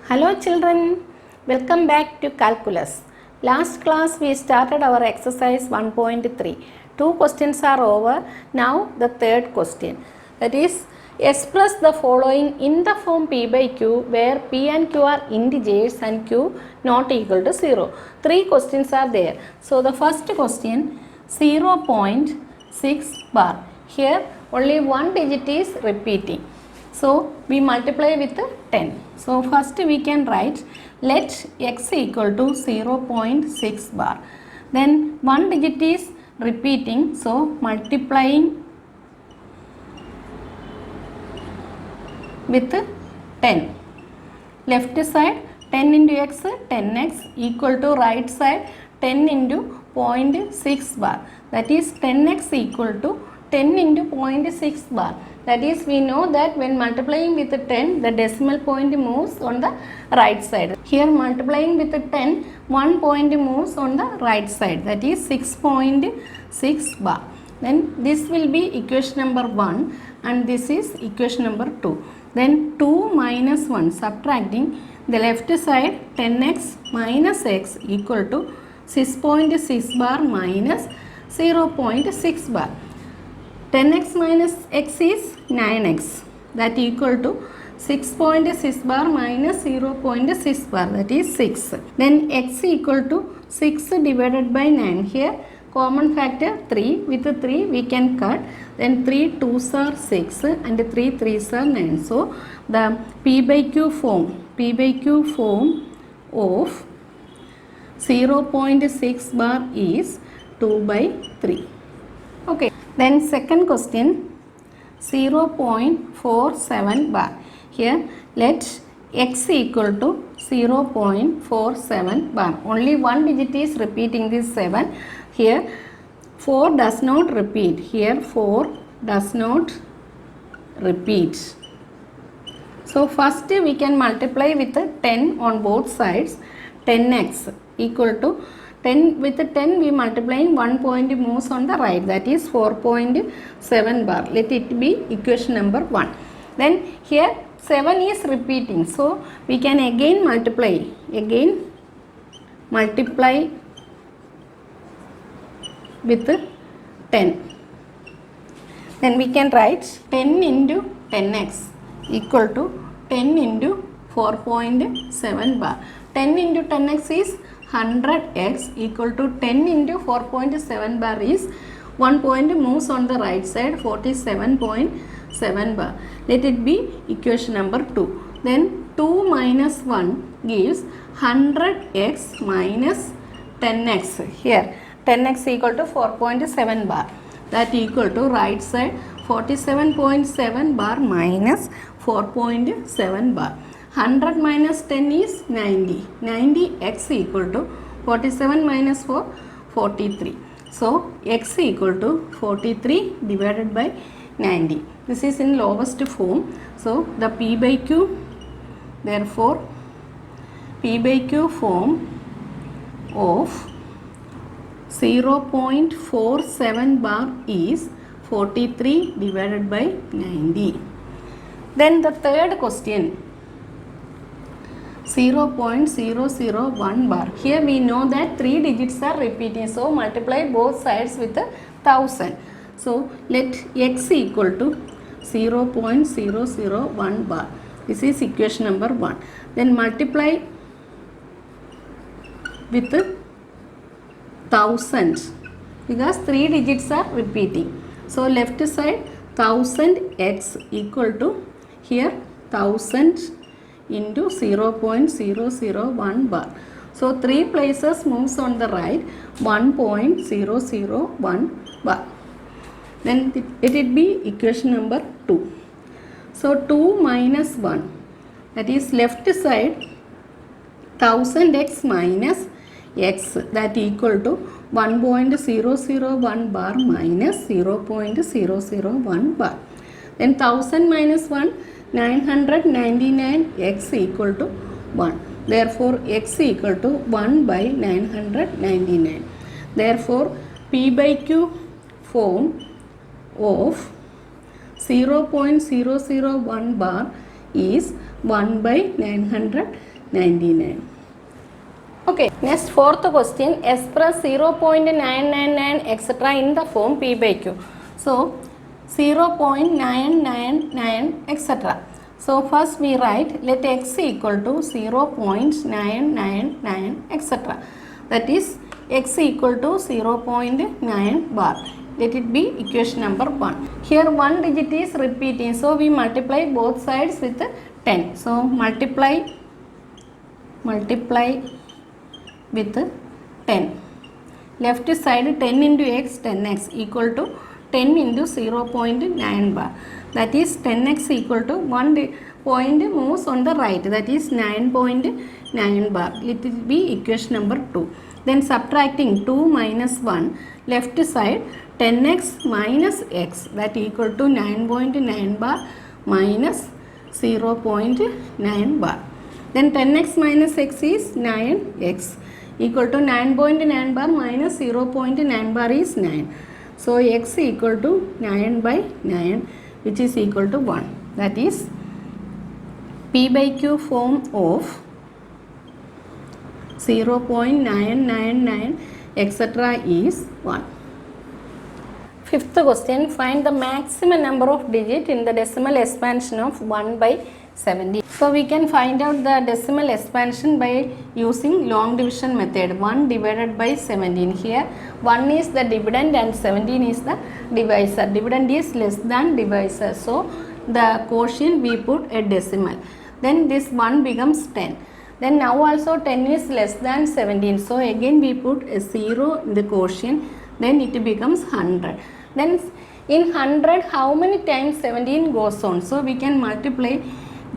Hello children, welcome back to calculus. Last class we started our exercise 1.3. Two questions are over. Now the third question. That is, express the following in the form P by Q where P and Q are integers and Q not equal to 0. Three questions are there. So the first question, 0.6 bar. Here only one digit is repeating. So we multiply with 10. So first we can write let x equal to 0.6 bar. Then one digit is repeating, so multiplying with 10. Left side 10 into x, 10x equal to right side 10 into 0.6 bar. That is 10x equal to 10 into 0.6 bar. That is, we know that when multiplying with 10, the decimal point moves on the right side. Here multiplying with 10, 1 point moves on the right side. That is 6.6 bar. Then this will be equation number 1 and this is equation number 2. Then 2 minus 1, subtracting the left side 10x minus x equal to 6.6 bar minus 0.6 bar. 10x minus x is 9x, that equal to 6.6 bar minus 0.6 bar, that is 6. Then x equal to 6 divided by 9. Here common factor 3, with 3 we can cut. Then 3 2s are 6 and 3 3s are 9. So the P by Q form of 0.6 bar is 2 by 3. Okay. Then second question, 0.47 bar. Here let x equal to 0.47 bar. Only one digit is repeating this 7. Here 4 does not repeat. Here 4 does not repeat. So first we can multiply with 10 on both sides. 10x equal to 10, with 10 we multiplying 1 point moves on the right, that is 4.7 bar. Let it be equation number 1. Then here 7 is repeating, so we can again multiply with 10. Then we can write 10 into 10x equal to 10 into 4.7 bar. 10 into 10x is 100x equal to 10 into 4.7 bar is 1 point moves on the right side, 47.7 bar. Let it be equation number 2. Then 2 minus 1 gives 100x minus 10x. Here 10x equal to 4.7 bar. That equal to right side 47.7 bar minus 4.7 bar. 100 minus 10 is 90. 90x equal to 47 minus 4, 43. So x equal to 43 divided by 90. This is in lowest form. So the P by Q, therefore P by Q form of 0.47 bar is 43 divided by 90. Then the third question, 0.001 bar. Here we know that 3 digits are repeating, so multiply both sides with 1000. So let x equal to 0.001 bar. This is equation number 1. Then multiply with 1000 because 3 digits are repeating. So left side 1000x equal to here 1000 into 0.001 bar. So 3 places moves on the right, 1.001 bar. Then it will be equation number 2. So 2 minus 1, that is left side 1000x minus x, that equal to 1.001 bar minus 0.001 bar. Then 1000 minus 1, 999, x equal to 1. Therefore x equal to 1 by 999. Therefore P by Q form of 0.001 bar is 1 by 999. Okay, next fourth question, express 0.999 etc. in the form P by Q. So 0.999 etc. So first we write let x equal to 0.999 etc. That is x equal to 0.9 bar. Let it be equation number 1. Here one digit is repeating, so we multiply both sides with 10. So multiply with 10. Left side 10 into x, 10x equal to 10 into 0.9 bar. That is 10x equal to 1 point moves on the right, that is 9.9 bar. Let it be equation number 2. Then subtracting 2 minus 1, left side 10x minus x, that equal to 9.9 bar minus 0.9 bar. Then 10x minus x is 9x equal to 9.9 bar minus 0.9 bar is 9. So x equal to 9 by 9, which is equal to 1. That is P by Q form of 0.999 etc. is 1. Fifth question, find the maximum number of digits in the decimal expansion of 1 by 70. So we can find out the decimal expansion by using long division method. 1 divided by 17. Here 1 is the dividend and 17 is the divisor. Dividend is less than divisor. So the quotient we put a decimal. Then this 1 becomes 10. Then now also 10 is less than 17. So again we put a 0 in the quotient. Then it becomes 100. Then in 100 how many times 17 goes on? So we can multiply,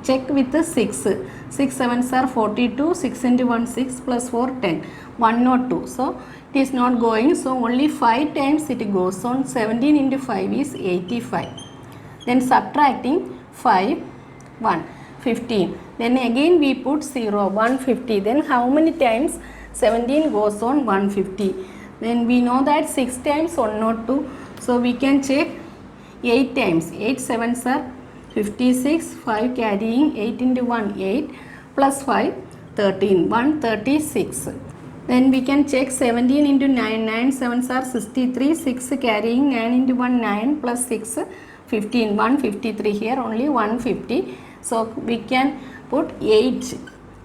check with the 6. 6 7s are 42. 6 into 1 6 plus 4 10. 102. So it is not going. So only 5 times it goes on. 17 into 5 is 85. Then subtracting 5 1 15. Then again we put 0 150. Then how many times 17 goes on? 150. Then we know that 6 times 102. So we can check 8 times. 8 7s are 56. 5 carrying 8 into 1 8 plus 5 13. 136. Then we can check 17 into 9. 9 7s are 63. 6 carrying 9 into 1 9 plus 6 15. 153. Here only 150. So we can put 8.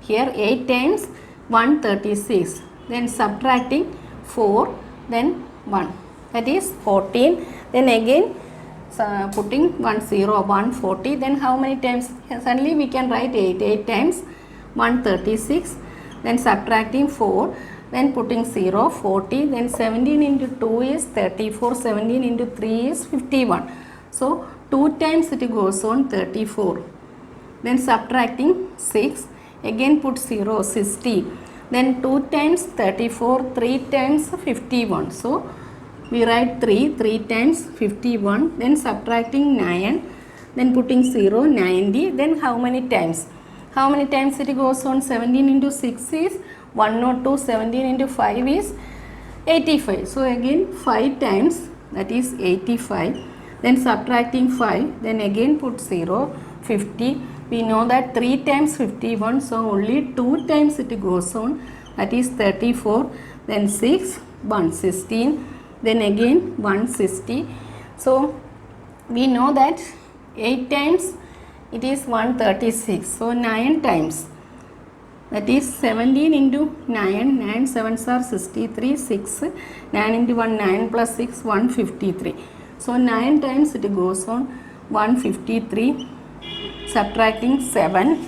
Here 8 times 136. Then subtracting 4. Then 1. That is 14. Then again putting 1 0 140. Then how many times? Suddenly we can write 8. 8 times 136. Then subtracting 4. Then putting 0 40. Then 17 into 2 is 34. 17 into 3 is 51. So 2 times it goes on 34. Then subtracting 6. Again put 0 60. Then 2 times 34. 3 times 51. So we write 3 times 51. Then subtracting 9. Then putting 0 90. Then how many times? How many times it goes on? 17 into 6 is 102. 17 into 5 is 85. So again 5 times, that is 85. Then subtracting 5. Then again put 0 50. We know that 3 times 51. So only 2 times it goes on. That is 34. Then 6 116. Then again 160. So we know that 8 times it is 136. So 9 times, that is 17 into 9. 9 7s are 63. 6 9 into 1 9 plus 6 153. So 9 times it goes on 153. Subtracting 7.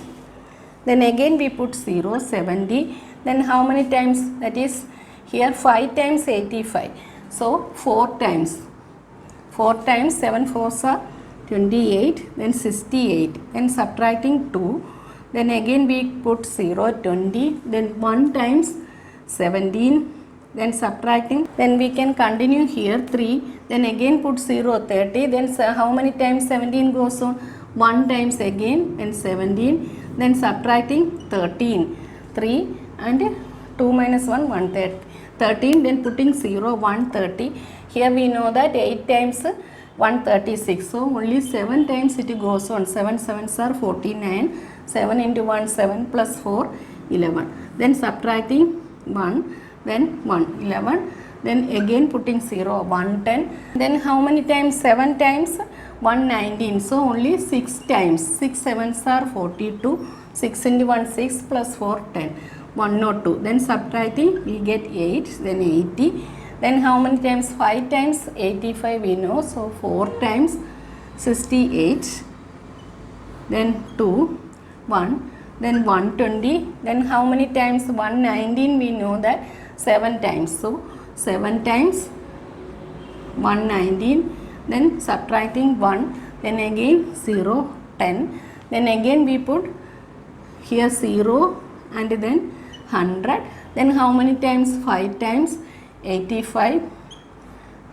Then again we put 0 70. Then how many times? That is here 5 times 85. So 4 times. 4 times 7 4s are 28. Then 68. Then subtracting 2. Then again we put 0 20. Then 1 times 17. Then subtracting. Then we can continue here 3. Then again put 0 30. Then how many times 17 goes on? 1 times again and 17. Then subtracting 13. 3 and 2 minus 1 1 30. 13, then putting 0, 130. Here we know that 8 times 136, so only 7 times it goes on. 7 sevens are 49, 7 into 1 7 plus 4 11, then subtracting 1, then 1 11, then again putting 0 110, then how many times? 7 times 119, so only 6 times. 6 sevens are 42, 6 into 1 6 plus 4 10, 102, then subtracting we get 8, then 80. Then how many times? 5 times 85 we know, so 4 times 68, then 2, 1, then 120, then how many times? 119 we know that 7 times, so 7 times 119, then subtracting 1, then again 0, 10, then again we put here 0 and then 100, then how many times? 5 times 85,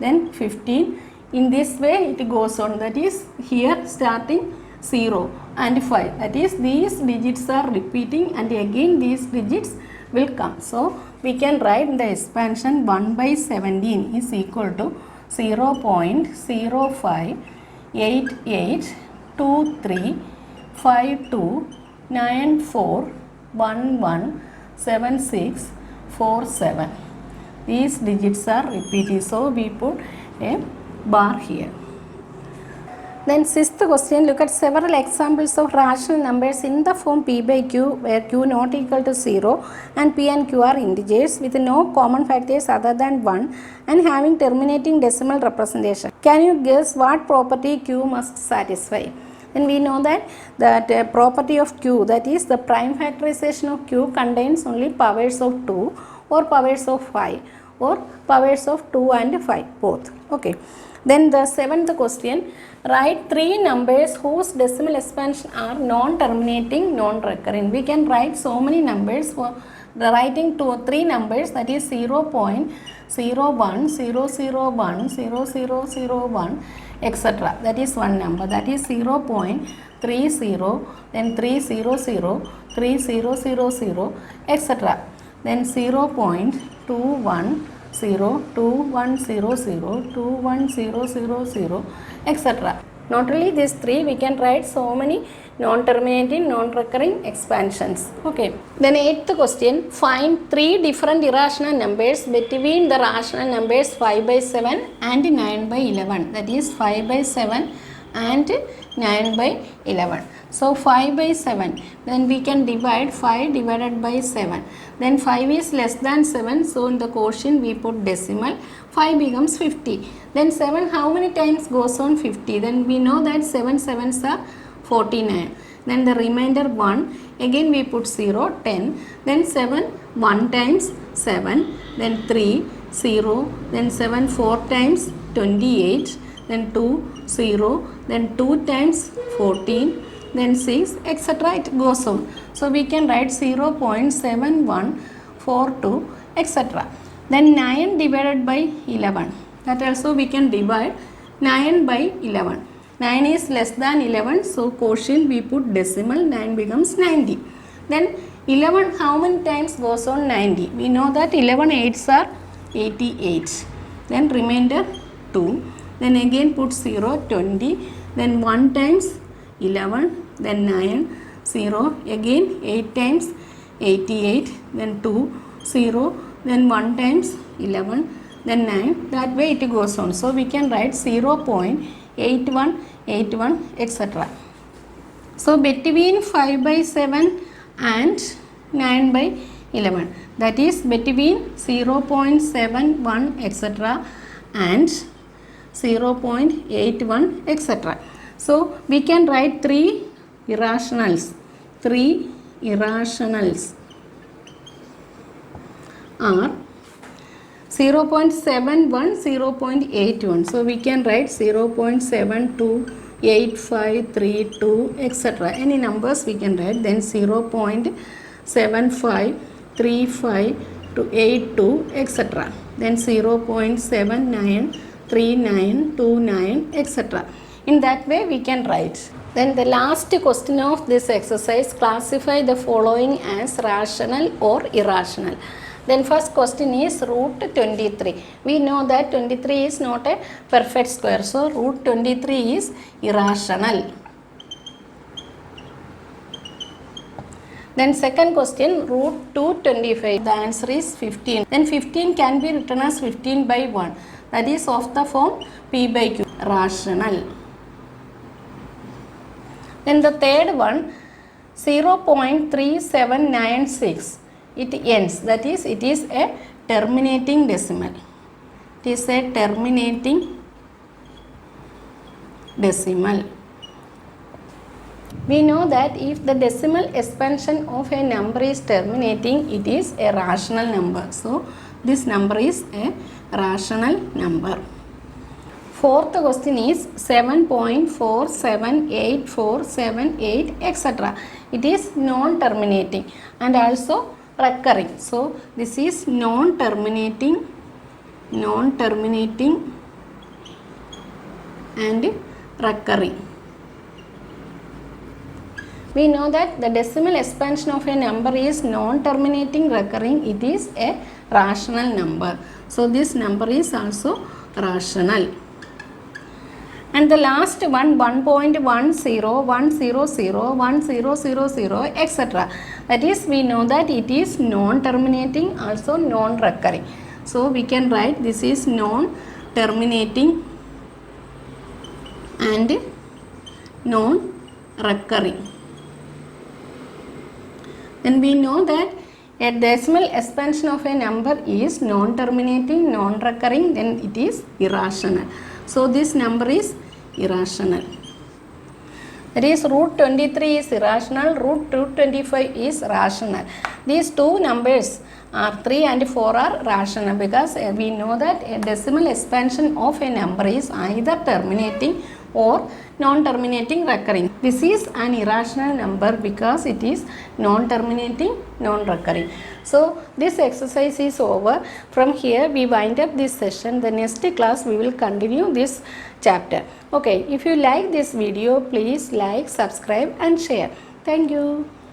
then 15. In this way it goes on, that is here starting 0 and 5, that is these digits are repeating and again these digits will come. So we can write the expansion 1 by 17 is equal to 0.05888235294117647. These digits are repeated, so we put a bar here. Then sixth question, look at several examples of rational numbers in the form p by q, where q not equal to 0 and p and q are integers with no common factors other than 1 and having terminating decimal representation. Can you guess what property q must satisfy? Then we know that property of q, that is the prime factorization of q, contains only powers of 2 or powers of 5 or powers of 2 and 5 both. Okay. Then the seventh question, write 3 numbers whose decimal expansion are non-terminating, non-recurring. We can write so many numbers for the writing 3 numbers, that is 0.01, 001, 0001, etc. That is one number, that is 0.30, then 300, 3000, etc. Then 0.21, 2100, 21000, etc. Not only these 3, we can write so many non-terminating, non-recurring expansions. Okay. Then 8th question, find 3 different irrational numbers between the rational numbers 5 by 7 and 9 by 11. That is 5 by 7 and 9 by 11. So 5 by 7, then we can divide 5 divided by 7. Then 5 is less than 7, so in the quotient we put decimal, 5 becomes 50. Then 7 how many times goes on? 50. Then we know that 7 sevens are 49. Then the remainder 1, again we put 0, 10. Then 7 1 times 7, then 3, 0, then 7 4 times 28, then 2, 0, then 2 times 14, then 6, etc. it goes on. So we can write 0.7142, etc. Then 9 divided by 11, that also we can divide 9 by 11. 9 is less than 11, so quotient we put decimal, 9 becomes 90. Then 11 how many times goes on? 90. We know that 11 8s are 88. Then remainder 2. Then again put 0, 20. Then 1 times 11, then 9, 0, again 8 times 88, then 2, 0, then 1 times 11, then 9, that way it goes on. So we can write 0.8181, etc. So between 5 by 7 and 9 by 11, that is between 0.71, etc. and 0.81, etc. So we can write 3 irrationals. 3 irrationals are 0.71, 0.81. So we can write 0.72, 8532, etc. Any numbers we can write. Then 0.75, 35 to 82, etc. Then 0.79, 39, 29, etc. In that way we can write. Then the last question of this exercise, classify the following as rational or irrational. Then first question is root 23. We know that 23 is not a perfect square. So root 23 is irrational. Then second question, root 225. The answer is 15. Then 15 can be written as 15 by 1. That is of the form P by Q. Rational. Then the third one, 0.3796. It ends. That is, it is a terminating decimal. It is a terminating decimal. We know that if the decimal expansion of a number is terminating, it is a rational number. So, this number is a rational number. Fourth question is 7.478478 etc. It is non-terminating and also recurring. So, this is non-terminating and recurring. We know that the decimal expansion of a number is non-terminating, recurring. It is a rational number. So, this number is also rational. And the last one, 1.10, 100, 1000, etc. That is, we know that it is non-terminating, also non-recurring. So, we can write this is non-terminating and non-recurring. Then we know that a decimal expansion of a number is non-terminating, non-recurring, then it is irrational. So, this number is irrational. That is, root 23 is irrational, root 225 is rational. These two numbers are 3 and 4 are rational because we know that a decimal expansion of a number is either terminating or non-terminating, recurring. This is an irrational number because it is non-terminating, non-recurring. So, this exercise is over. From here we wind up this session. The next class we will continue this chapter. Okay, if you like this video, please like, subscribe and share. Thank you.